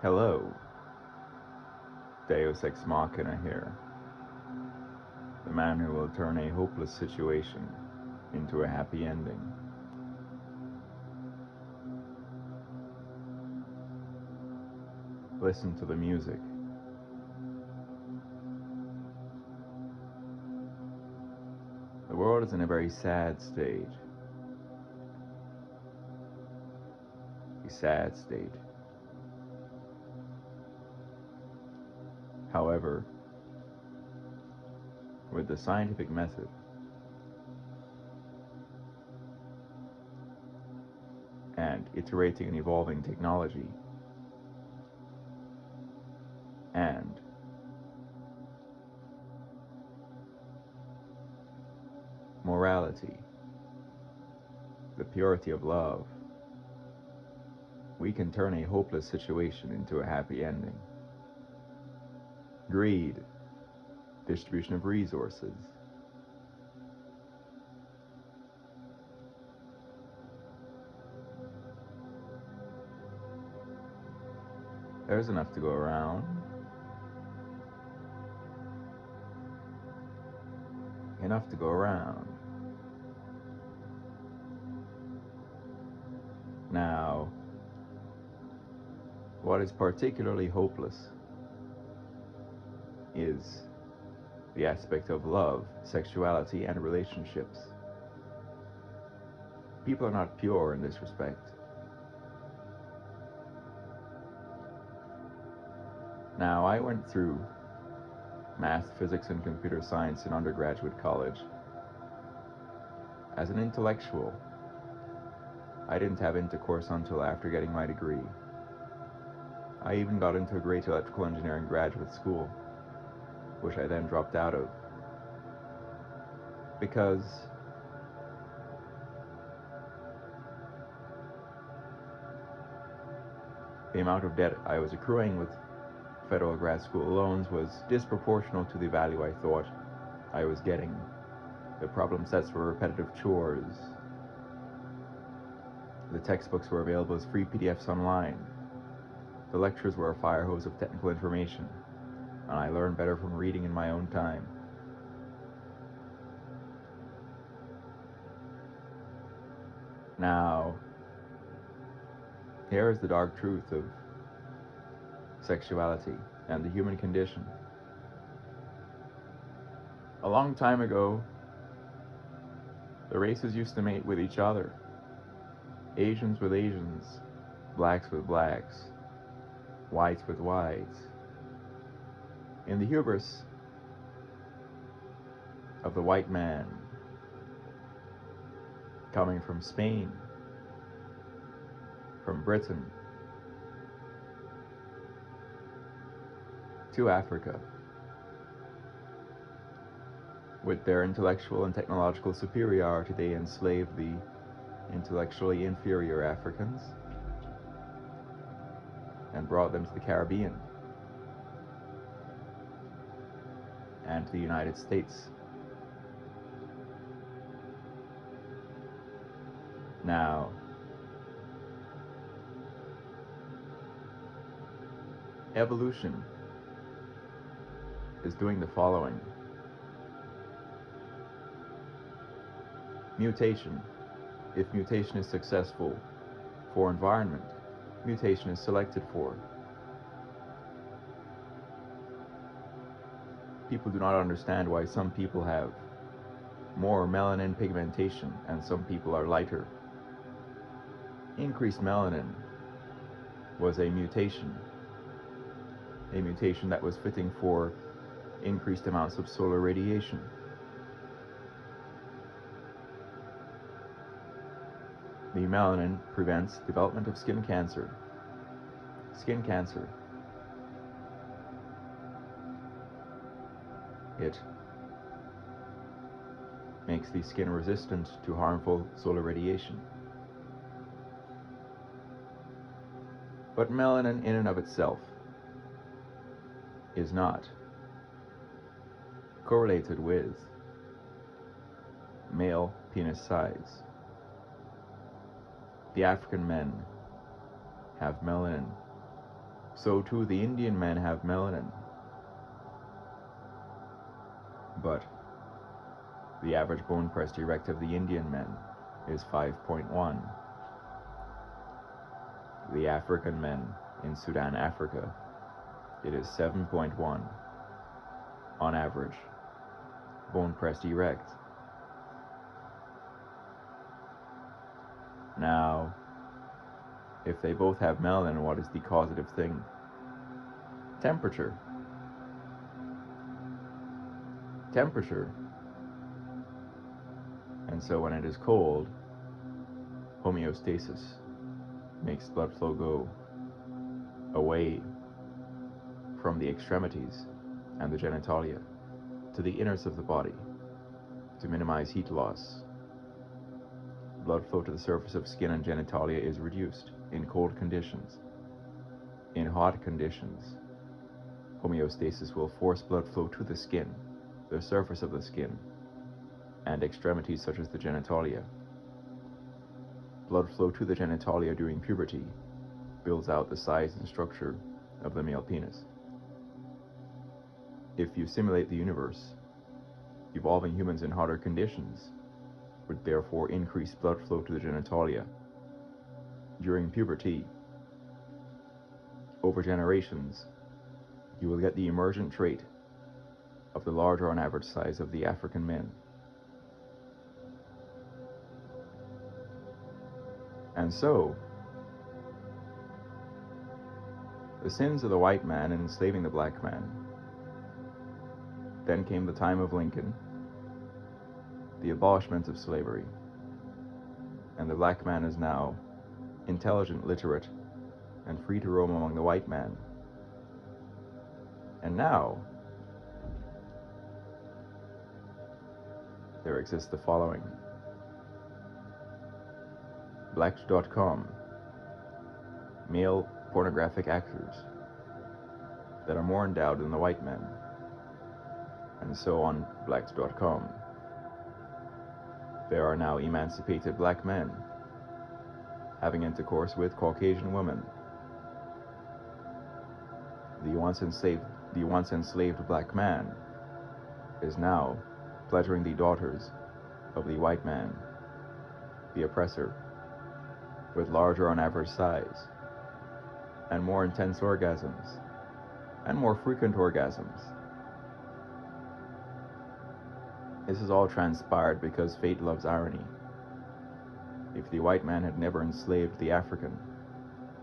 Hello, Deus Ex Machina here, the man who will turn a hopeless situation into a happy ending. Listen to the music. The world is in a very sad state. A sad state. However, with the scientific method and iterating and evolving technology and morality, the purity of love, we can turn a hopeless situation into a happy ending. Greed, distribution of resources, there's enough to go around. Enough to go around. Now, what is particularly hopeless is the aspect of love, sexuality, and relationships. People are not pure in this respect. Now, I went through math, physics, and computer science in undergraduate college. As an intellectual, I didn't have intercourse until after getting my degree. I even got into a great electrical engineering graduate school, which I then dropped out of. Because the amount of debt I was accruing with federal grad school loans was disproportional to the value I thought I was getting. The problem sets were repetitive chores. The textbooks were available as free PDFs online. The lectures were a fire hose of technical information, and I learned better from reading in my own time. Now, here is the dark truth of sexuality and the human condition. A long time ago, the races used to mate with each other. Asians with Asians, blacks with blacks, whites with whites. In the hubris of the white man coming from Spain, from Britain, to Africa, with their intellectual and technological superiority, they enslaved the intellectually inferior Africans and brought them to the Caribbean and to the United States. Now, evolution is doing the following. Mutation. If mutation is successful for environment, mutation is selected for. People do not understand why some people have more melanin pigmentation and some people are lighter. Increased melanin was a mutation that was fitting for increased amounts of solar radiation. The melanin prevents development of skin cancer. Skin cancer. It makes the skin resistant to harmful solar radiation. But melanin in and of itself is not correlated with male penis size. The African men have melanin So too the Indian men have melanin, but the average bone pressed erect of the Indian men is 5.1. The African men in Sudan, Africa, it is 7.1 on average, bone pressed erect. Now, if they both have melanin, what is the causative thing? Temperature. Temperature. And so when it is cold, homeostasis makes blood flow go away from the extremities and the genitalia to the innards of the body to minimize heat loss. Blood flow to the surface of skin and genitalia is reduced in cold conditions. In hot conditions, homeostasis will force blood flow to the skin, the surface of the skin, and extremities such as the genitalia. Blood flow to the genitalia during puberty builds out the size and structure of the male penis. If you simulate the universe, evolving humans in hotter conditions would therefore increase blood flow to the genitalia during puberty. Over generations, you will get the emergent trait of the larger on average size of the African men. And so, the sins of the white man in enslaving the black man. Then came the time of Lincoln, the abolishment of slavery, and the black man is now intelligent, literate, and free to roam among the white man. And now, there exists the following. Blacks.com, male pornographic actors that are more endowed than the white men. And so on Blacks.com, there are now emancipated black men having intercourse with Caucasian women. The once enslaved black man is now pleasuring the daughters of the white man, the oppressor, with larger on average size, and more intense orgasms, and more frequent orgasms. This is all transpired because fate loves irony. If the white man had never enslaved the African,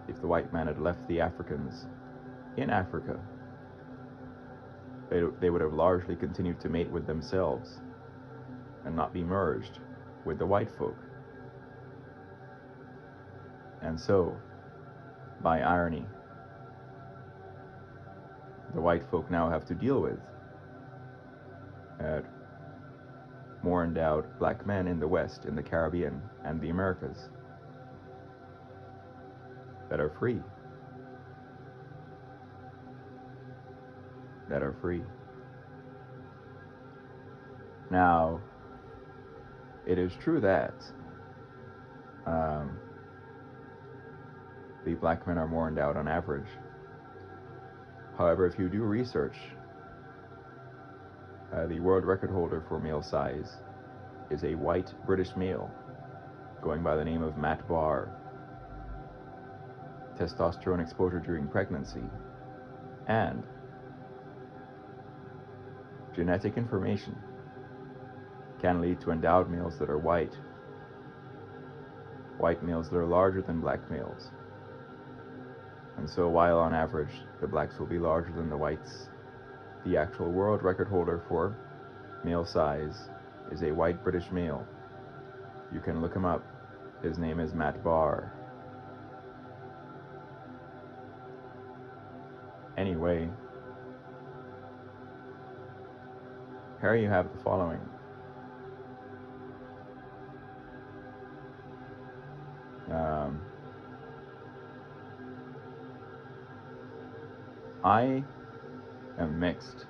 if the white man had left the Africans in Africa, they would have largely continued to mate with themselves and not be merged with the white folk. And so, by irony, the white folk now have to deal with more endowed black men in the West, in the Caribbean, and the Americas that are free. Now, it is true that the black men are more endowed on average. However, if you do research, the world record holder for male size is a white British male going by the name of Matt Barr. Testosterone exposure during pregnancy and genetic information can lead to endowed males that are white males that are larger than black males. And so while on average the blacks will be larger than the whites, the actual world record holder for male size is a white British male. You can look him up. His name is Matt Barr. Anyway, here you have the following. I am mixed.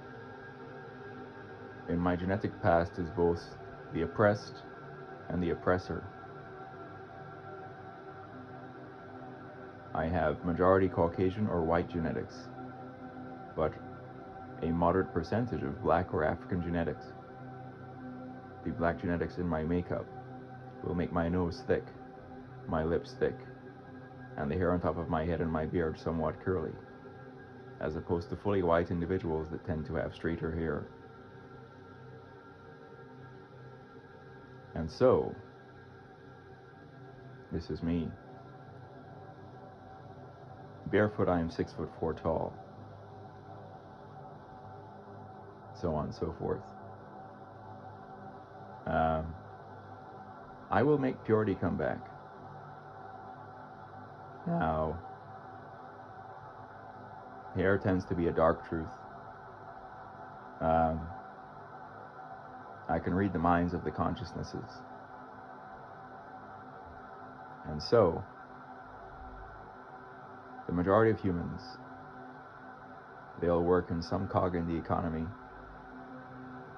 In my genetic past is both the oppressed and the oppressor. I have majority Caucasian or white genetics, but a moderate percentage of black or African genetics. The black genetics in my makeup will make my nose thick, my lips thick, and the hair on top of my head and my beard somewhat curly, as opposed to fully white individuals that tend to have straighter hair. And so, this is me. Barefoot, I am 6'4" tall. So on and so forth. I will make purity come back. Now, hair tends to be a dark truth. I can read the minds of the consciousnesses. And so, the majority of humans, they'll work in some cog in the economy.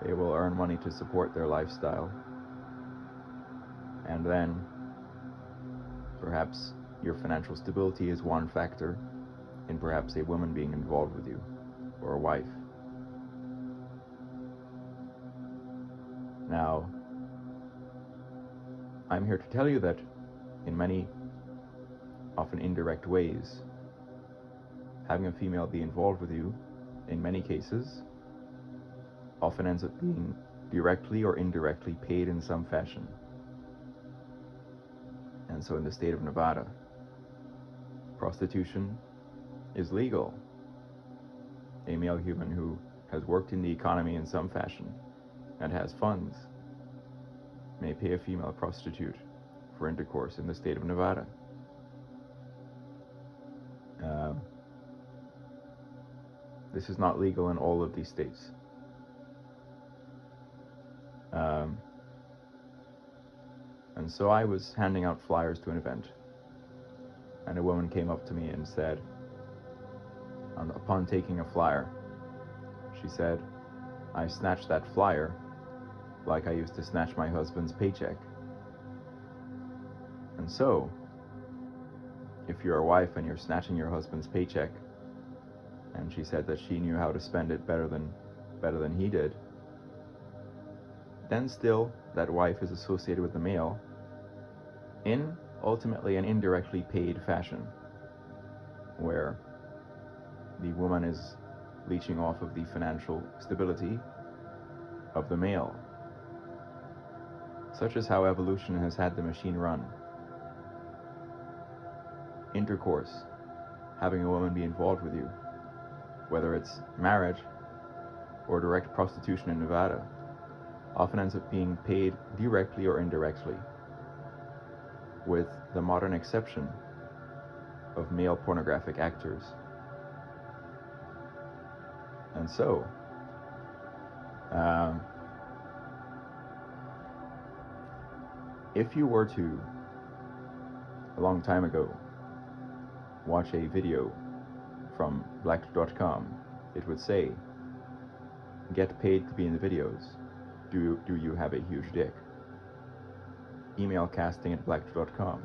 They will earn money to support their lifestyle. And then, perhaps your financial stability is one factor in perhaps a woman being involved with you, or a wife. Now, I'm here to tell you that in many, often indirect ways, having a female be involved with you, in many cases, often ends up being directly or indirectly paid in some fashion. And so in the state of Nevada, prostitution is legal. A male human who has worked in the economy in some fashion and has funds may pay a female prostitute for intercourse in the state of Nevada. This is not legal in all of these states. And so I was handing out flyers to an event, and a woman came up to me and said, upon taking a flyer, she said, "I snatched that flyer like I used to snatch my husband's paycheck." And so, if you're a wife and you're snatching your husband's paycheck, and she said that she knew how to spend it better than he did, then still that wife is associated with the male in ultimately an indirectly paid fashion, where the woman is leeching off of the financial stability of the male. Such is how evolution has had the machine run. Intercourse, having a woman be involved with you, whether it's marriage or direct prostitution in Nevada, often ends up being paid directly or indirectly, with the modern exception of male pornographic actors. And so, if you were to, a long time ago, watch a video from Blacked.com, it would say, "Get paid to be in the videos. Do you have a huge dick?" Email casting@Blacked.com.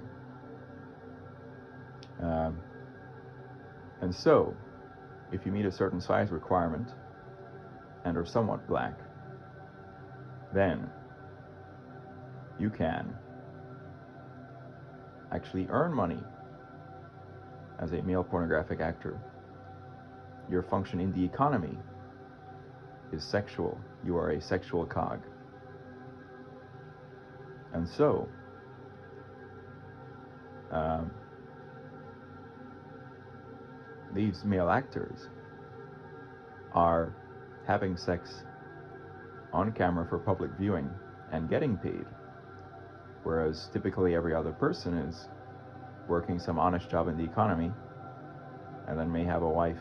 And so, if you meet a certain size requirement and are somewhat black, then you can actually earn money as a male pornographic actor. Your function in the economy is sexual. You are a sexual cog. And so, these male actors are having sex on camera for public viewing and getting paid, whereas typically every other person is working some honest job in the economy and then may have a wife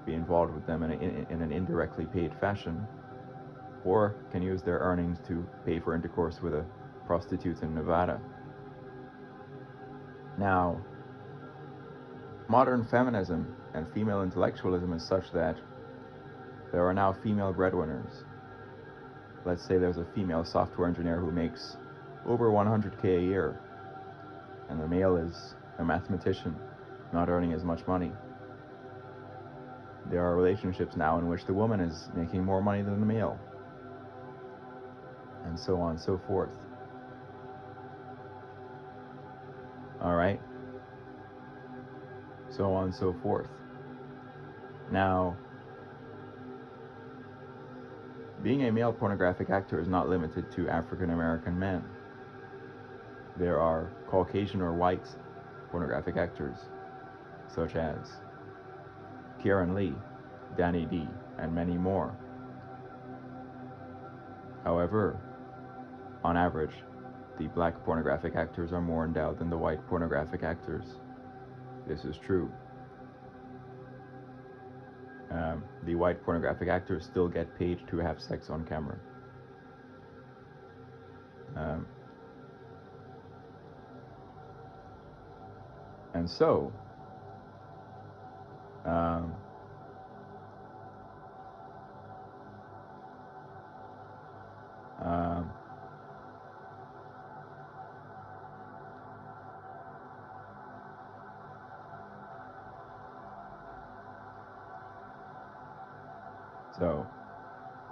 be involved with them in an indirectly paid fashion, or can use their earnings to pay for intercourse with a prostitute in Nevada. Now, modern feminism and female intellectualism is such that there are now female breadwinners. Let's say there's a female software engineer who makes over 100K a year, and the male is a mathematician not earning as much money. There are relationships now in which the woman is making more money than the male, and so on and so forth. Alright? So on and so forth. Now, being a male pornographic actor is not limited to African American men. There are Caucasian or white pornographic actors, such as Kieran Lee, Danny D, and many more. However, on average, the black pornographic actors are more endowed than the white pornographic actors. This is true. The white pornographic actors still get paid to have sex on camera. And so,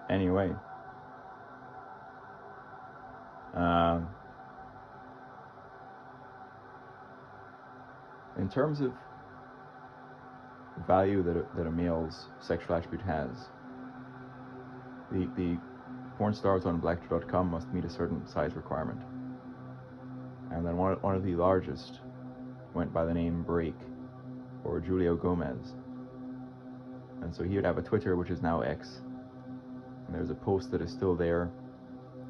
anyway, in terms of value that a male's sexual attribute has, the porn stars on Blackter.com must meet a certain size requirement. And then one of the largest went by the name Break, or Julio Gomez. And so he would have a Twitter, which is now X. And there's a post that is still there,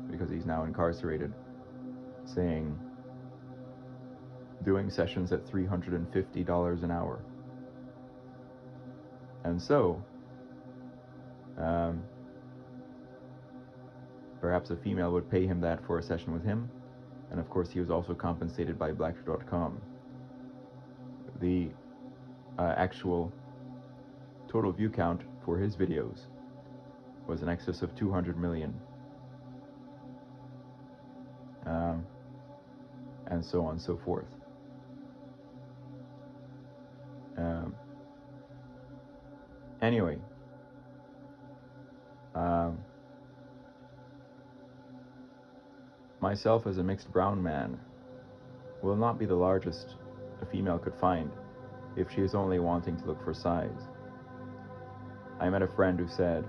because he's now incarcerated, saying, doing sessions at $350 an hour. And so, perhaps a female would pay him that for a session with him, and of course he was also compensated by Blackter.com. The actual total view count for his videos was in excess of 200 million. And so on and so forth. Anyway, myself as a mixed brown man will not be the largest a female could find if she is only wanting to look for size. I met a friend who said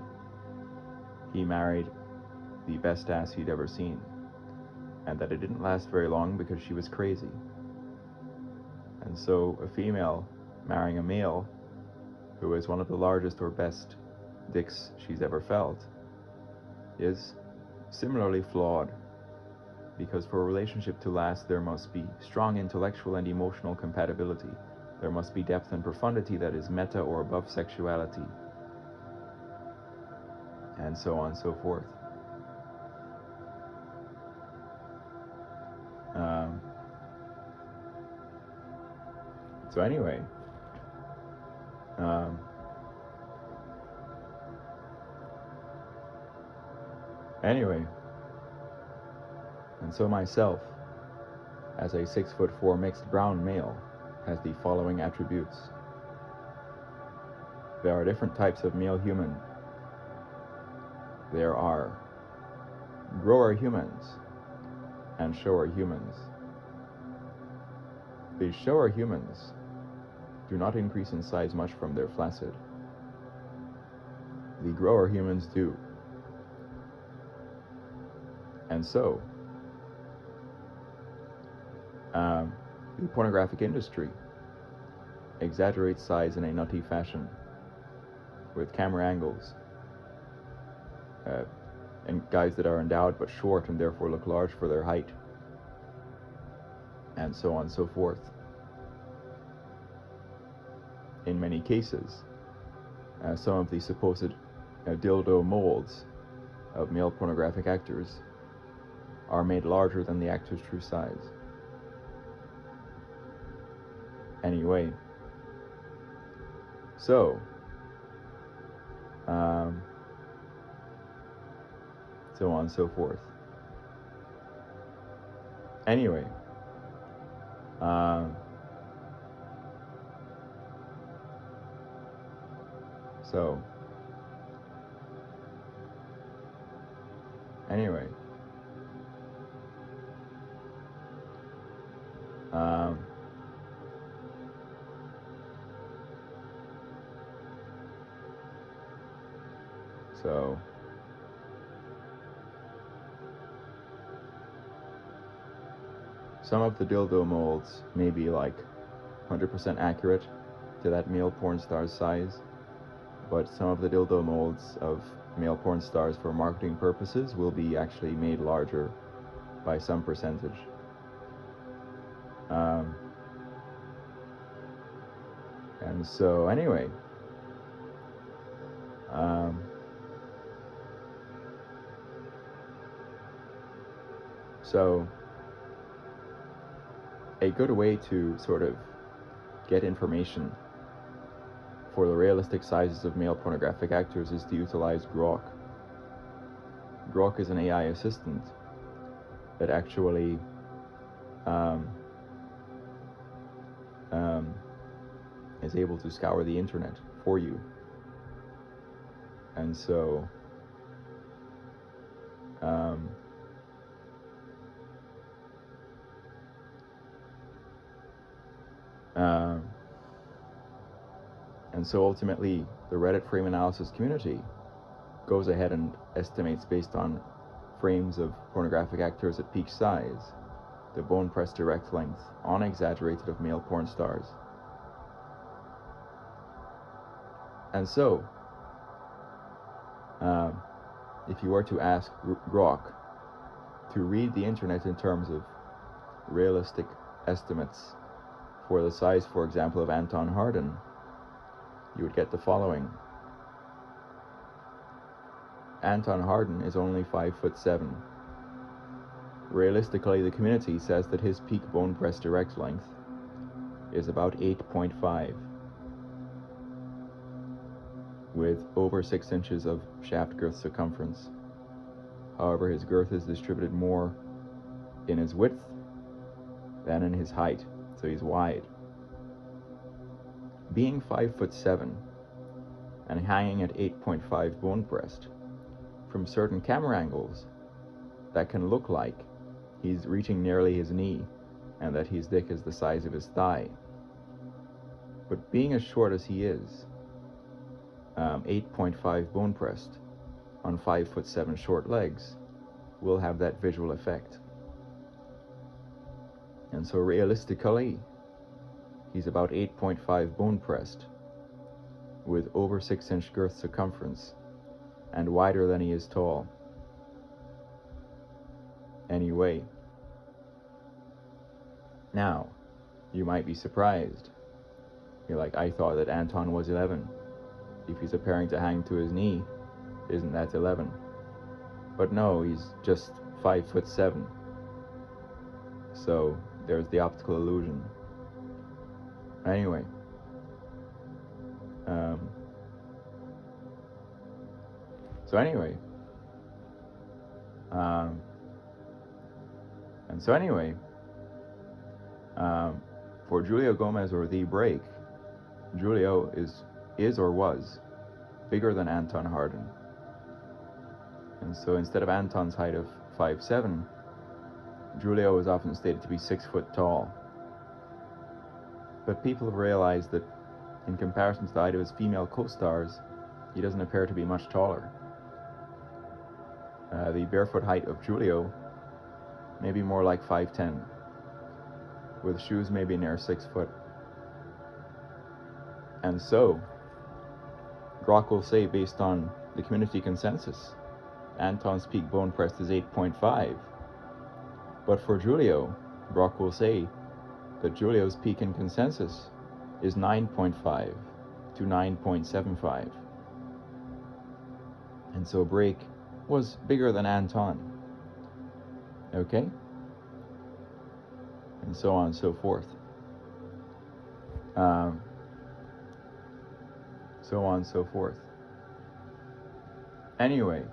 he married the best ass he'd ever seen, and that it didn't last very long because she was crazy. And so a female marrying a male who is one of the largest or best dicks she's ever felt is similarly flawed, because for a relationship to last there must be strong intellectual and emotional compatibility. There must be depth and profundity that is meta or above sexuality, and so on and so forth. So anyway, and so myself, as a 6'4" mixed brown male, has the following attributes. There are different types of male human. There are grower humans and shower humans. The shower humans do not increase in size much from their flaccid. The grower humans do. And so, the pornographic industry exaggerates size in a nutty fashion with camera angles, and guys that are endowed but short and therefore look large for their height, and so on and so forth. In many cases, some of the supposed dildo molds of male pornographic actors are made larger than the actor's true size. Anyway, so so on and so forth. Anyway, So, anyway, um, so some of the dildo molds may be like 100% accurate to that male porn star's size, but some of the dildo molds of male porn stars for marketing purposes will be actually made larger by some percentage. And so anyway, so a good way to sort of get information for the realistic sizes of male pornographic actors is to utilize Grok. Grok is an AI assistant that actually is able to scour the internet for you. And so ultimately the Reddit frame analysis community goes ahead and estimates based on frames of pornographic actors at peak size the bone press direct length unexaggerated of male porn stars. And so if you were to ask Grok to read the internet in terms of realistic estimates for the size, for example, of Anton Hardin, you would get the following. Anton Hardin is only 5'7". Realistically, the community says that his peak bone press direct length is about 8.5, with over 6 inches of shaft girth circumference. However, his girth is distributed more in his width than in his height, so he's wide. Being 5'7" and hanging at 8.5 bone pressed, from certain camera angles, that can look like he's reaching nearly his knee and that his dick is the size of his thigh. But being as short as he is, 8.5 bone pressed on 5'7" short legs will have that visual effect. And so realistically, he's about 8.5 bone pressed with over 6 inch girth circumference and wider than he is tall. Anyway, now you might be surprised. You're like, I thought that Anton was 11. If he's appearing to hang to his knee, isn't that 11? But no, he's just 5'7". So there's the optical illusion. Anyway, for Julio Gomez or The Break, Julio is or was bigger than Anton Hardin. And so instead of Anton's height of 5'7", Julio is often stated to be 6 foot tall. But people have realized that in comparison to the height of his female co-stars, he doesn't appear to be much taller. The barefoot height of Julio may be more like 5'10", with shoes maybe near 6 foot. And so, Grok will say, based on the community consensus, Anton's peak bone pressed is 8.5. But for Julio, Grok will say that Julio's peak in consensus is 9.5 to 9.75. And so Break was bigger than Anton. Okay? And so on and so forth. So on and so forth. Anyway,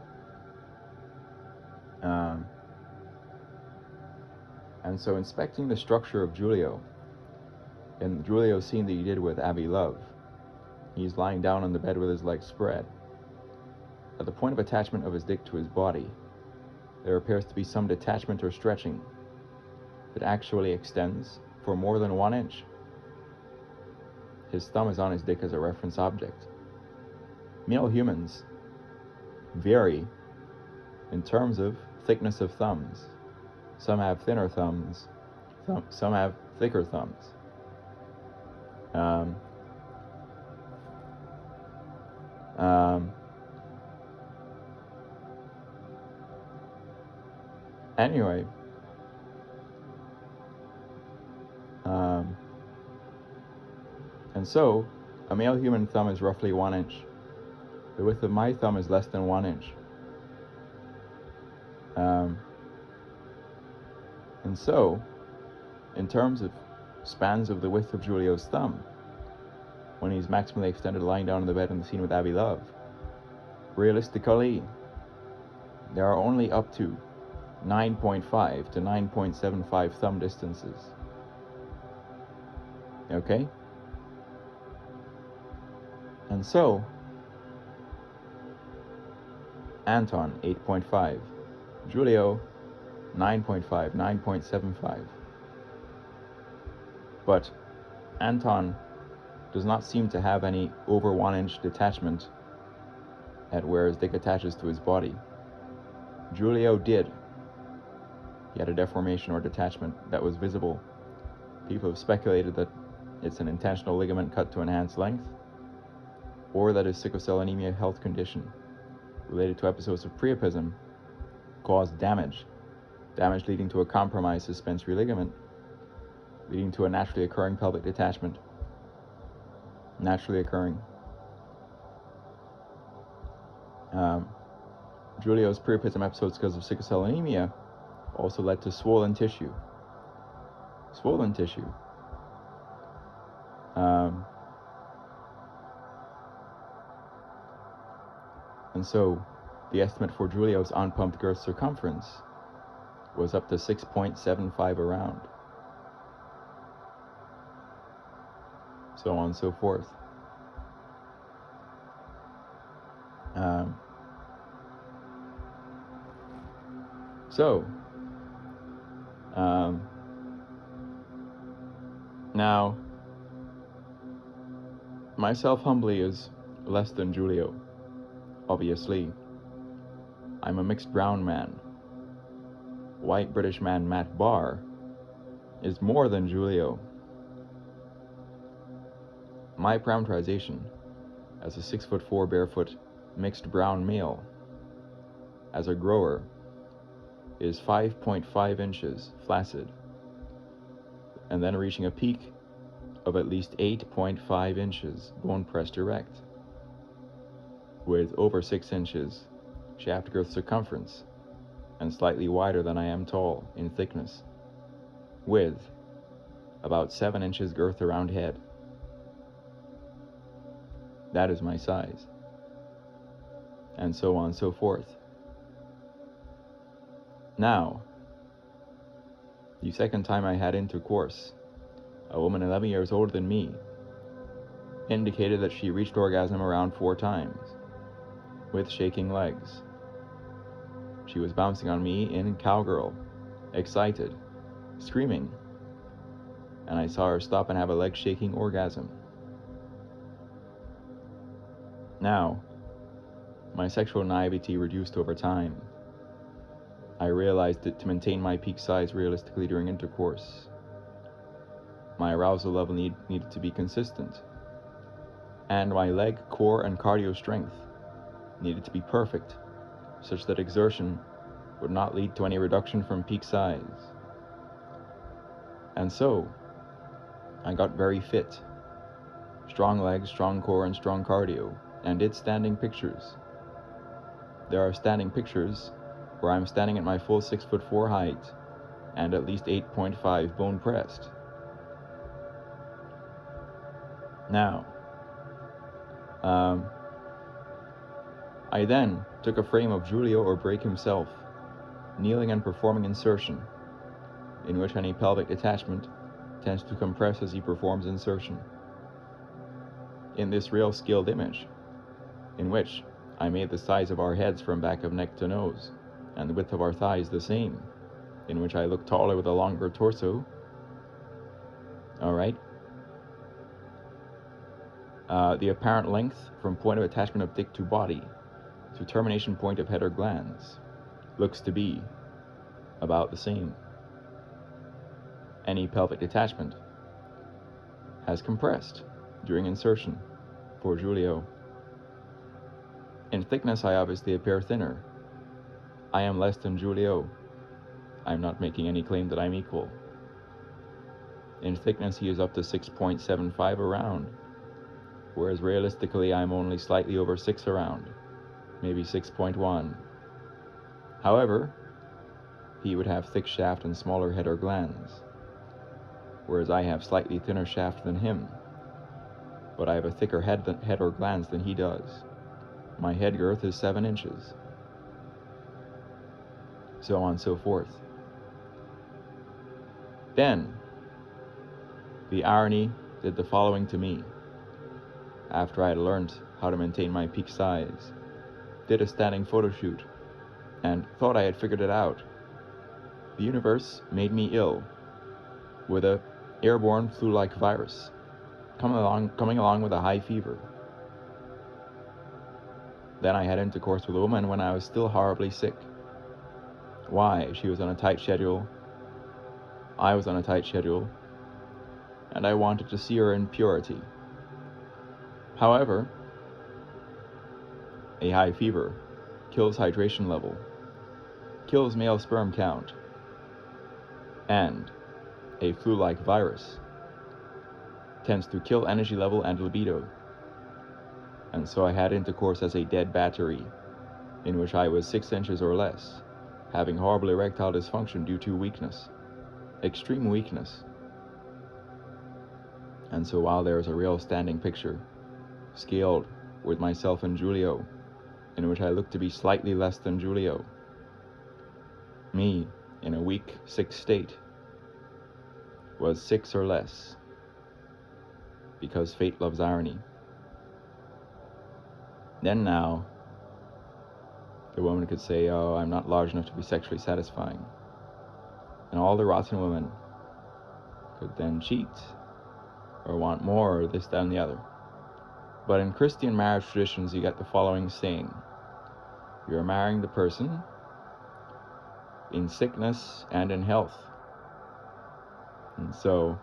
and so inspecting the structure of Julio, and Julio's scene that he did with Abby Love, He's lying down on the bed with his legs spread. At the point of attachment of his dick to his body, there appears to be some detachment or stretching that actually extends for more than 1 inch. His thumb is on his dick as a reference object. Male humans vary in terms of thickness of thumbs. Some have thinner thumbs, some have thicker thumbs. Anyway, and so a male human thumb is roughly 1 inch. The width of my thumb is less than 1 inch. And so, in terms of spans of the width of Julio's thumb, when he's maximally extended lying down on the bed in the scene with Abby Love, realistically, there are only up to 9.5 to 9.75 thumb distances. Okay? And so, Anton, 8.5. Julio, 9.5, 9.75. But Anton does not seem to have any over 1 inch detachment at where his dick attaches to his body. Julio did. He had a deformation or detachment that was visible. People have speculated that it's an intentional ligament cut to enhance length, or that his sickle cell anemia health condition related to episodes of priapism caused damage leading to a compromised suspensory ligament, leading to a naturally occurring pelvic detachment. Naturally occurring. Julio's priapism episodes because of sickle cell anemia also led to swollen tissue. And so the estimate for Julio's unpumped girth circumference was up to 6.75 around. So on and so forth. Now, myself humbly is less than Julio, obviously. I'm a mixed brown man. White British man Matt Barr is more than Julio. My parameterization as a 6'4" barefoot mixed brown male as a grower is 5.5 inches flaccid, and then reaching a peak of at least 8.5 inches bone pressed erect, with over 6 inches shaft girth circumference and slightly wider than I am tall in thickness, with about 7 inches girth around head. That is my size. And so on and so forth. Now, the second time I had intercourse, a woman 11 years older than me indicated that she reached orgasm around 4 times, with shaking legs. She was bouncing on me in cowgirl, excited, screaming, and I saw her stop and have a leg-shaking orgasm. Now, my sexual naivety reduced over time. I realized that to maintain my peak size realistically during intercourse, my arousal level needed to be consistent, and my leg, core, and cardio strength needed to be perfect, such that exertion would not lead to any reduction from peak size. And so, I got very fit. Strong legs, strong core, and strong cardio, and did standing pictures. There are standing pictures where I'm standing at my full 6'4" height and at least 8.5 bone pressed. Now, I then took a frame of Julio or Brake himself, kneeling and performing insertion, in which any pelvic detachment tends to compress as he performs insertion. in this real scaled image, in which I made the size of our heads from back of neck to nose, and the width of our thighs the same, in which I look taller with a longer torso. Alright? The apparent length from point of attachment of dick to body to termination point of head or glans looks to be about the same. Any pelvic detachment has compressed during insertion for Julio. In thickness, I obviously appear thinner. I am less than Julio. I'm not making any claim that I'm equal. In thickness, he is up to 6.75 around, whereas realistically, I'm only slightly over 6 around, maybe 6.1. However, he would have thick shaft and smaller head or glans, whereas I have slightly thinner shaft than him, but I have a thicker head or glans than he does. My head girth is 7 inches. So on and so forth. Then, the irony did the following to me. After I had learned how to maintain my peak size, did a standing photo shoot, and thought I had figured it out. The universe made me ill with a airborne flu-like virus, coming along with a high fever. Then I had intercourse with a woman when I was still horribly sick. Why? She was on a tight schedule. I was on a tight schedule. And I wanted to see her in purity. However, a high fever kills hydration level, kills male sperm count, and a flu-like virus tends to kill energy level and libido. And so I had intercourse as a dead battery, in which I was 6 inches or less, having horrible erectile dysfunction due to weakness, extreme weakness. And so while there is a real standing picture, scaled with myself and Julio, in which I look to be slightly less than Julio, me, in a weak, sick state, was 6 or less, because fate loves irony. Then now, the woman could say, oh, I'm not large enough to be sexually satisfying. And all the rotten women could then cheat, or want more, or this, that, and the other. But in Christian marriage traditions, you get the following saying. You're marrying the person in sickness and in health. And so,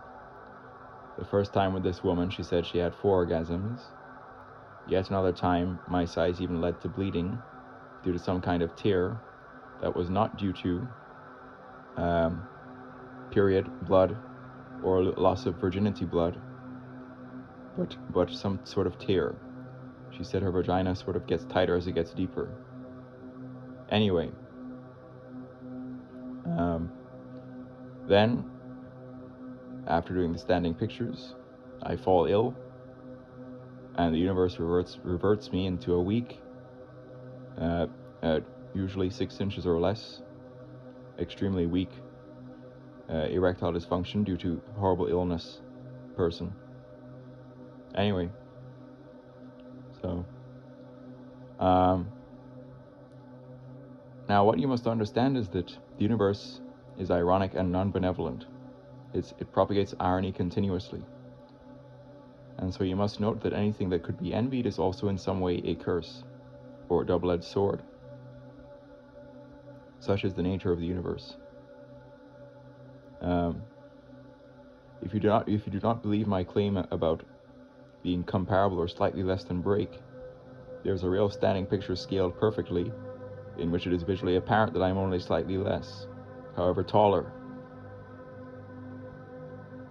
the first time with this woman, she said she had 4 orgasms. Yet another time, my size even led to bleeding due to some kind of tear that was not due to period blood or loss of virginity blood, but some sort of tear. She said her vagina sort of gets tighter as it gets deeper. Anyway, then, after doing the standing pictures, I fall ill, and the universe reverts me into a weak, usually 6 inches or less, extremely weak erectile dysfunction due to horrible illness person. Anyway, so now what you must understand is that the universe is ironic and non-benevolent. It propagates irony continuously. And so you must note that anything that could be envied is also in some way a curse or a double-edged sword. Such is the nature of the universe. If you do not believe my claim about being comparable or slightly less than break, there's a real standing picture scaled perfectly, in which it is visually apparent that I'm only slightly less, however taller.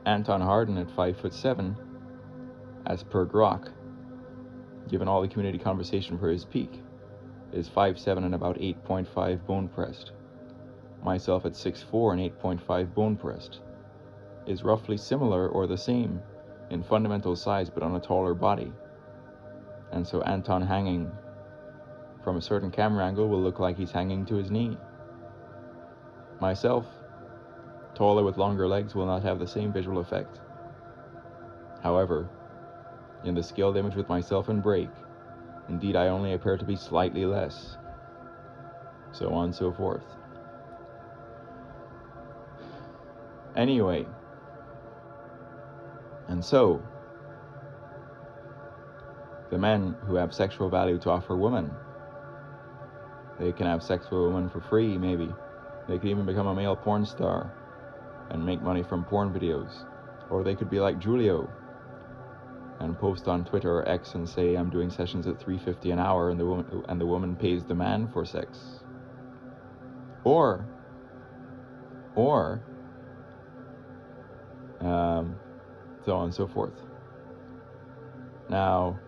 Anton Harden at 5'7", as per Grok, given all the community conversation for his peak, is 5'7" and about 8.5 bone pressed. Myself at 6'4" and 8.5 bone pressed is roughly similar or the same in fundamental size but on a taller body. And so Anton hanging from a certain camera angle will look like he's hanging to his knee. Myself, taller with longer legs, will not have the same visual effect. However, in the scaled image with myself and break. Indeed, I only appear to be slightly less. So on and so forth. Anyway, and so, the men who have sexual value to offer women, they can have sex with a woman for free, maybe. They could even become a male porn star and make money from porn videos. Or they could be like Julio and post on Twitter or X and say, I'm doing sessions at $3.50 an hour, and the woman pays the man for sex. Or so on and so forth. Now,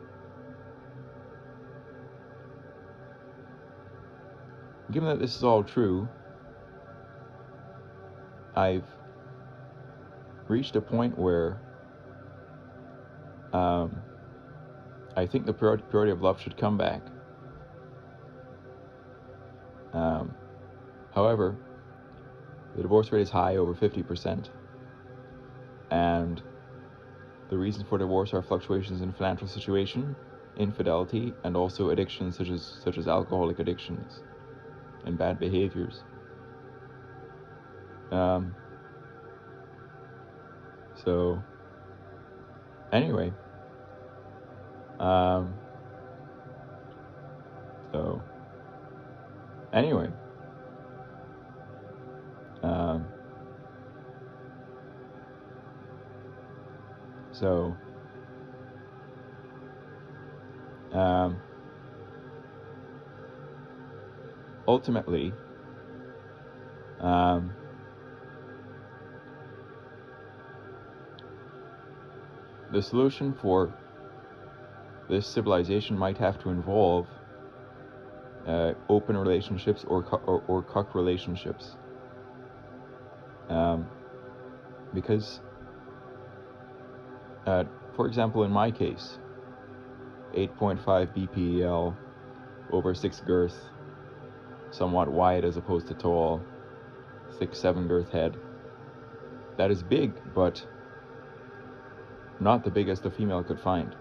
given that this is all true, I've reached a point where I think the purity of love should come back. However, the divorce rate is high, over 50%, and the reason for divorce are fluctuations in financial situation, infidelity, and also addictions such as alcoholic addictions and bad behaviors. So anyway, so anyway, so ultimately, the solution for this civilization might have to involve open relationships or cuck relationships, because for example, in my case, 8.5 BPL, over 6 girth, somewhat wide as opposed to tall, thick 7 girth head. That is big, but not the biggest a female could find.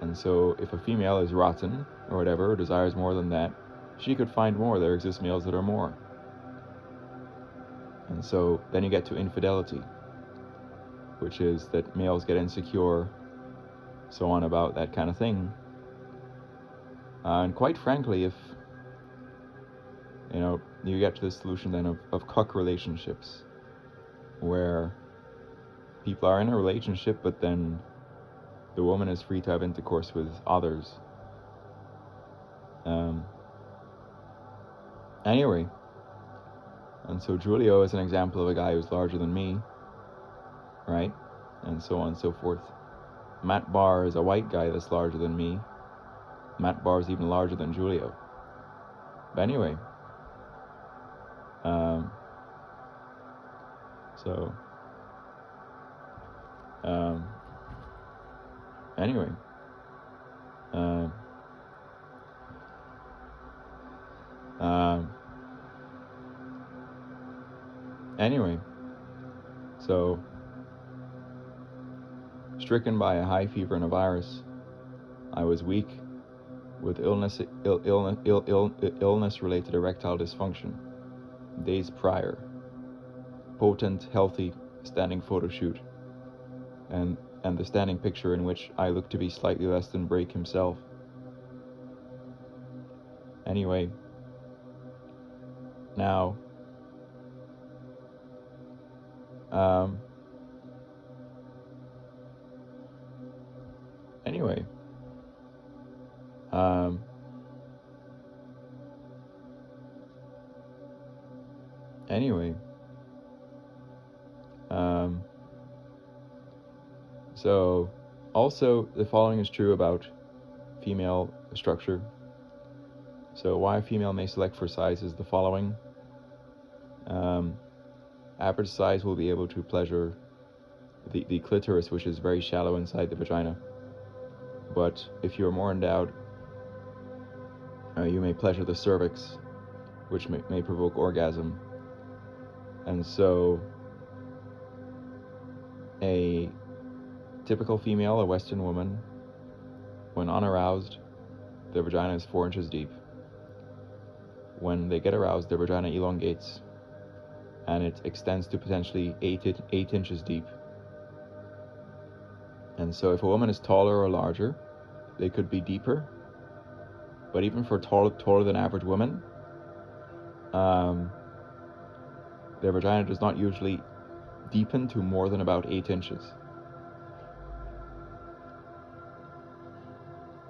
And so if a female is rotten or whatever, or desires more than that, she could find more. There exist males that are more. And so then you get to infidelity, which is that males get insecure, so on, about that kind of thing. And quite frankly, if you get to the solution then of cuck relationships, where people are in a relationship, but then the woman is free to have intercourse with others. Anyway, and so Julio is an example of a guy who's larger than me, right? And so on and so forth. Matt Barr is a white guy that's larger than me. Matt Barr is even larger than Julio. But anyway, anyway, so stricken by a high fever and a virus, I was weak with illness-related erectile dysfunction. Days prior, potent, healthy, standing photo shoot, and the standing picture in which I look to be slightly less than Brake himself. Anyway, now, anyway, so also the following is true about female structure. So why a female may select for size is the following. Average size will be able to pleasure the clitoris, which is very shallow inside the vagina. But if you're more endowed, you may pleasure the cervix, which may provoke orgasm. And so a typical female, a Western woman, when unaroused, their vagina is 4 inches deep. When they get aroused, their vagina elongates, and it extends to potentially 8 inches deep. And so if a woman is taller or larger, they could be deeper. But even for taller than average women, their vagina does not usually deepen to more than about 8 inches.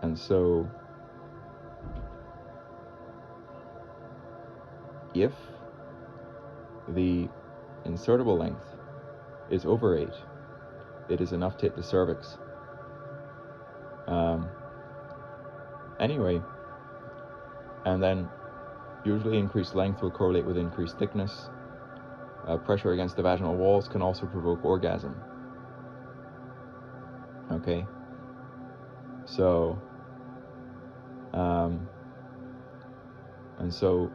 And so if the insertable length is over 8, it is enough to hit the cervix. Anyway, and then usually increased length will correlate with increased thickness. Pressure against the vaginal walls can also provoke orgasm. Okay, so and so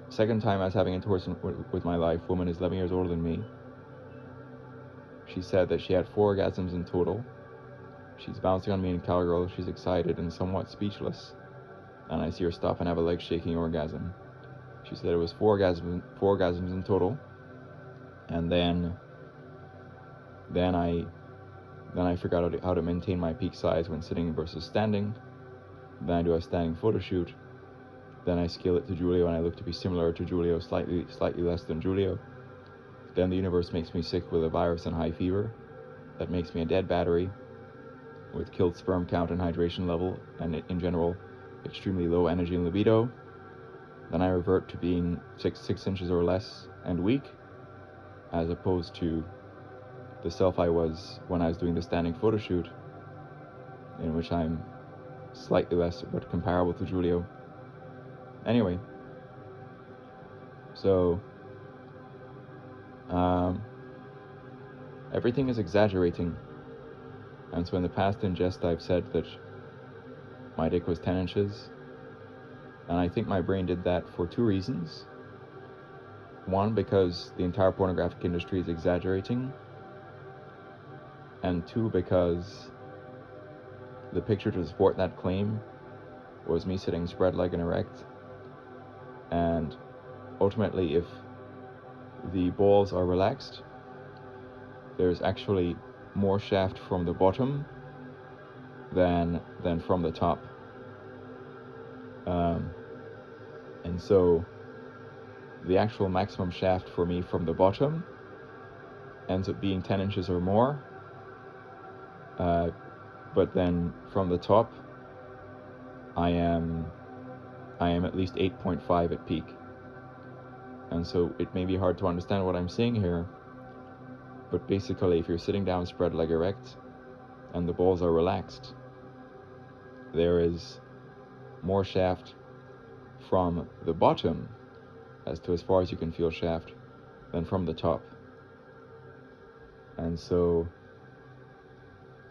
second time I was having intercourse with my life, woman is 11 years older than me. She said that she had 4 orgasms in total. She's bouncing on me in cowgirl. She's excited and somewhat speechless, and I see her stop and have a leg shaking orgasm. She said it was 4 orgasms in total, and then I figured out how to maintain my peak size when sitting versus standing. Then I do a standing photo shoot. Then I scale it to Julio, and I look to be similar to Julio, slightly less than Julio. Then the universe makes me sick with a virus and high fever. That makes me a dead battery with killed sperm count and hydration level, and in general, extremely low energy and libido. Then I revert to being 6 inches or less and weak, as opposed to the self I was when I was doing the standing photo shoot, in which I'm slightly less but comparable to Julio. Anyway, so everything is exaggerating. And so in the past, in jest, I've said that my dick was 10 inches. And I think my brain did that for 2 reasons. One, because the entire pornographic industry is exaggerating. And 2, because the picture to support that claim was me sitting spread-legged and erect. And ultimately, if the balls are relaxed, there's actually more shaft from the bottom than from the top. And so the actual maximum shaft for me from the bottom ends up being 10 inches or more. But then from the top, I am at least 8.5 at peak. And so it may be hard to understand what I'm saying here, but basically if you're sitting down spread leg erect and the balls are relaxed, there is more shaft from the bottom, as far as you can feel shaft, than from the top. And so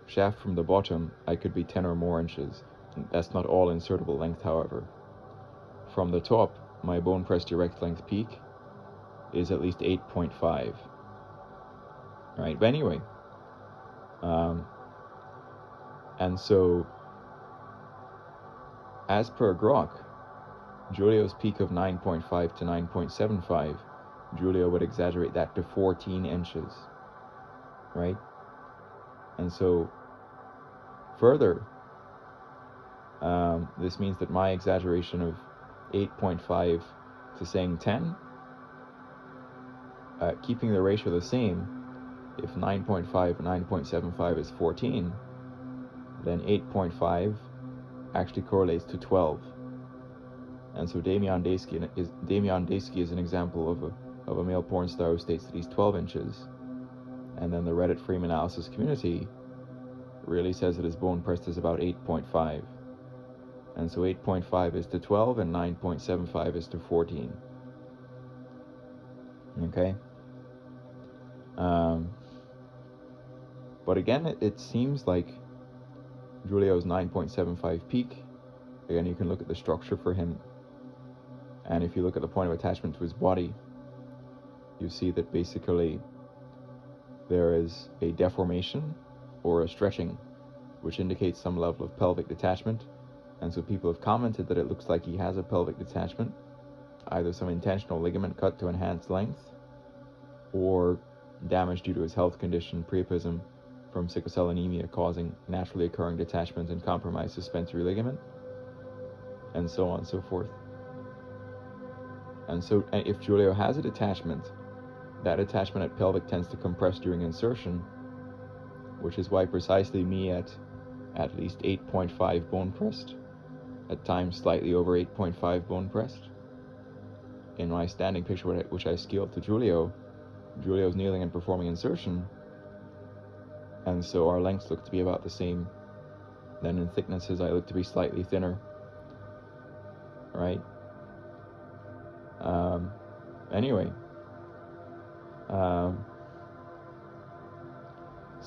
shaft from the bottom, I could be 10 or more inches. That's not all insertable length, however. From the top, my bone pressed erect length peak is at least 8.5. Right, but anyway, and so as per Grok, Julio's peak of 9.5 to 9.75, Julio would exaggerate that to 14 inches, right? And so further, this means that my exaggeration of 8.5 to saying 10, keeping the ratio the same, if 9.5, 9.75 is 14, then 8.5 actually correlates to 12. And so Damian Daysky is an example of a male porn star who states that he's 12 inches. And then the Reddit frame analysis community really says that his bone pressed is about 8.5. And so 8.5 is to 12 and 9.75 is to 14. Okay? But again, it seems like Julio's 9.75 peak, again, you can look at the structure for him, and if you look at the point of attachment to his body, you see that basically there is a deformation or a stretching, which indicates some level of pelvic detachment. And so people have commented that it looks like he has a pelvic detachment, either some intentional ligament cut to enhance length, or damage due to his health condition, priapism, from sickle cell anemia causing naturally occurring detachment and compromised suspensory ligament, and so on and so forth. And so if Julio has a detachment, that attachment at pelvic tends to compress during insertion, which is why precisely me at least 8.5 bone pressed, at times slightly over 8.5 bone pressed. In my standing picture, which I scaled to Julio's kneeling and performing insertion, and so our lengths look to be about the same. Then in thicknesses, I look to be slightly thinner, right? Anyway. So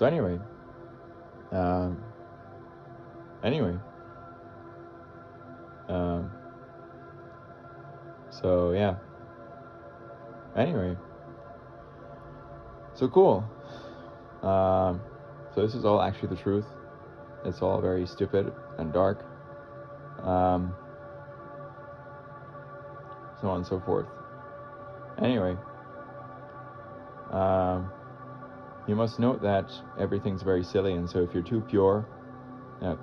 anyway. So yeah. Anyway. So cool. So this is all actually the truth. It's all very stupid and dark. So on and so forth. Anyway. You must note that everything's very silly, and so if you're too pure,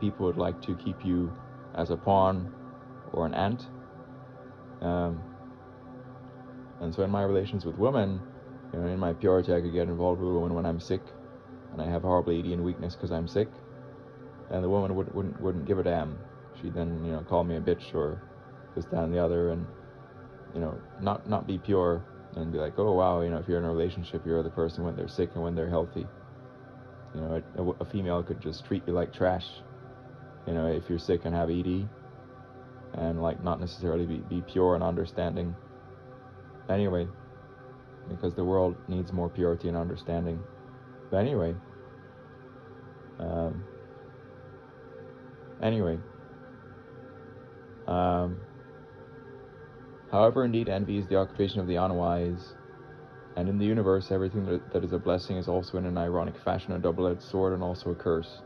people would like to keep you as a pawn or an ant. And so in my relations with women, in my purity, I could get involved with a woman when I'm sick, and I have horrible Edian weakness because I'm sick, and the woman wouldn't give a damn. She'd then call me a bitch or this, that, and the other, and not be pure and be like, oh wow, if you're in a relationship, you're the person when they're sick and when they're healthy. A female could just treat you like trash, if you're sick and have ED, and not necessarily be pure and understanding. Anyway, because the world needs more purity and understanding. But anyway, however, indeed, envy is the occupation of the unwise, and in the universe, everything that is a blessing is also in an ironic fashion a double-edged sword and also a curse.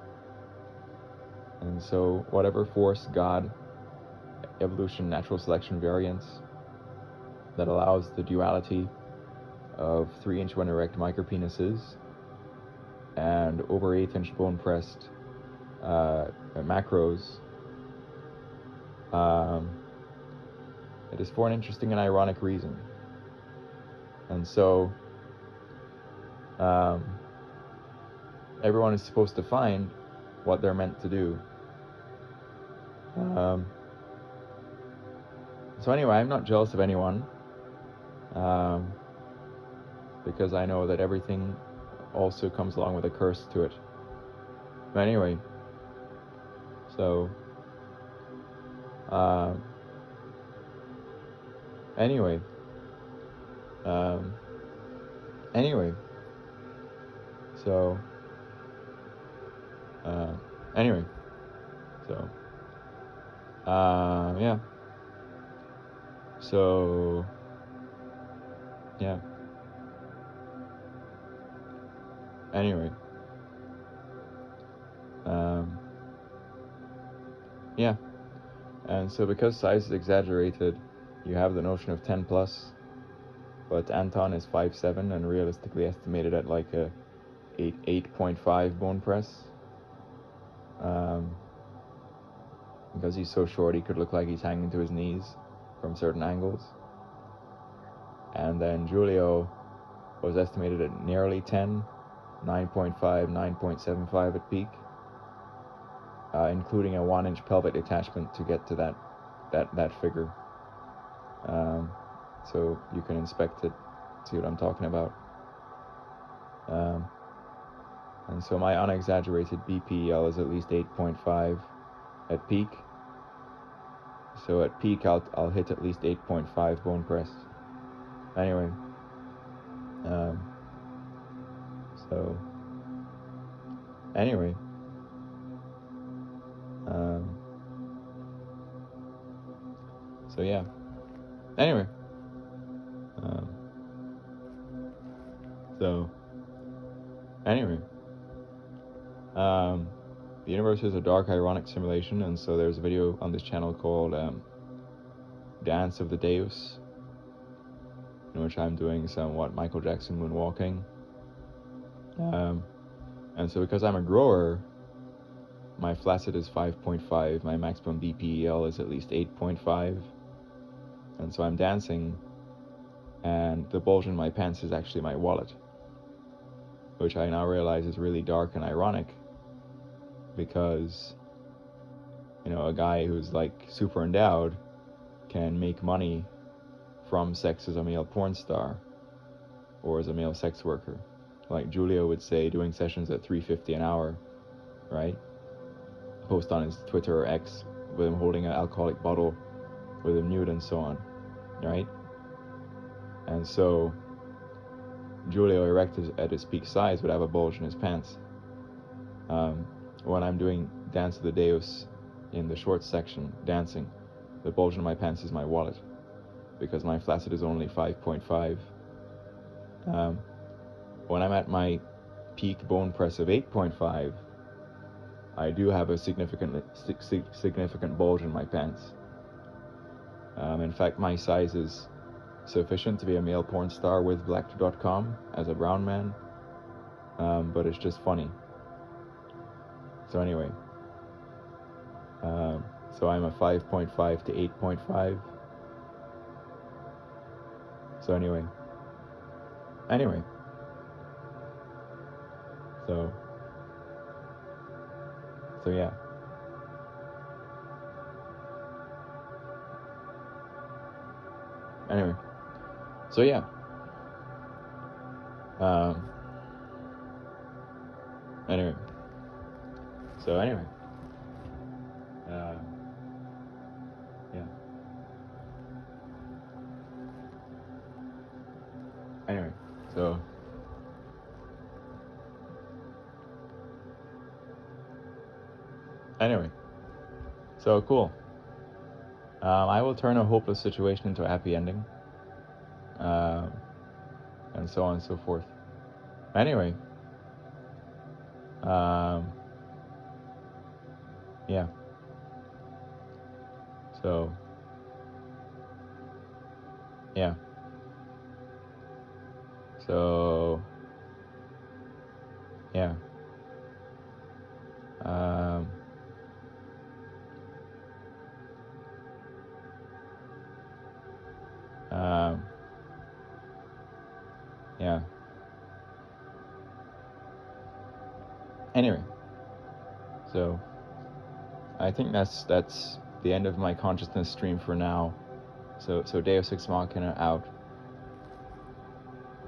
And so, whatever force, God, evolution, natural selection, variance, that allows the duality of 3-inch when erect micropenises and over 1/8-inch bone pressed macros, it is for an interesting and ironic reason. And so everyone is supposed to find what they're meant to do. So anyway, I'm not jealous of anyone, because I know that everything also comes along with a curse to it. But anyway, so anyway, so anyway, so yeah, so yeah, anyway, yeah, and so because size is exaggerated, you have the notion of 10 plus, but Anton is 5'7" and realistically estimated at like a 8.5 bone press. Because he's so short, he could look like he's hanging to his knees from certain angles. And then Julio was estimated at nearly 10, 9.5, 9.75 at peak, including a 1-inch pelvic detachment to get to that figure. So you can inspect it, see what I'm talking about. And so my unexaggerated BPL is at least 8.5 at peak. So at peak, I'll hit at least 8.5 bone press. Anyway, so anyway, so yeah. Anyway, so Anyway, the universe is a dark, ironic simulation, and so there's a video on this channel called Dance of the Deus, in which I'm doing some Michael Jackson moonwalking. And so because I'm a grower, my flaccid is 5.5, my maximum BPEL is at least 8.5, and so I'm dancing, and the bulge in my pants is actually my wallet, which I now realize is really dark and ironic, because, you know, a guy who's like super endowed can make money from sex as a male porn star or as a male sex worker. Like Julio would say, doing sessions at $3.50 an hour, right? Post on his Twitter or X with him holding an alcoholic bottle with him nude and so on, right? And so Julio, erect at his peak size, would have a bulge in his pants. When I'm doing Dance of the Deus in the short section, dancing, the bulge in my pants is my wallet, because my flaccid is only 5.5. When I'm at my peak bone press of 8.5, I do have a significant bulge in my pants. In fact, my size is sufficient to be a male porn star with Blackter.com as a brown man, but it's just funny. So anyway, so I'm a 5.5 to 8.5. So anyway. So yeah. Anyway. So yeah. Anyway. So anyway. Yeah. Anyway. So. Anyway. So cool. I will turn a hopeless situation into a happy ending. And so on and so forth. Anyway. Yeah. So. Yeah. So. Yeah. Yeah. Anyway, so I think that's the end of my consciousness stream for now. So Deus Ex Machina out.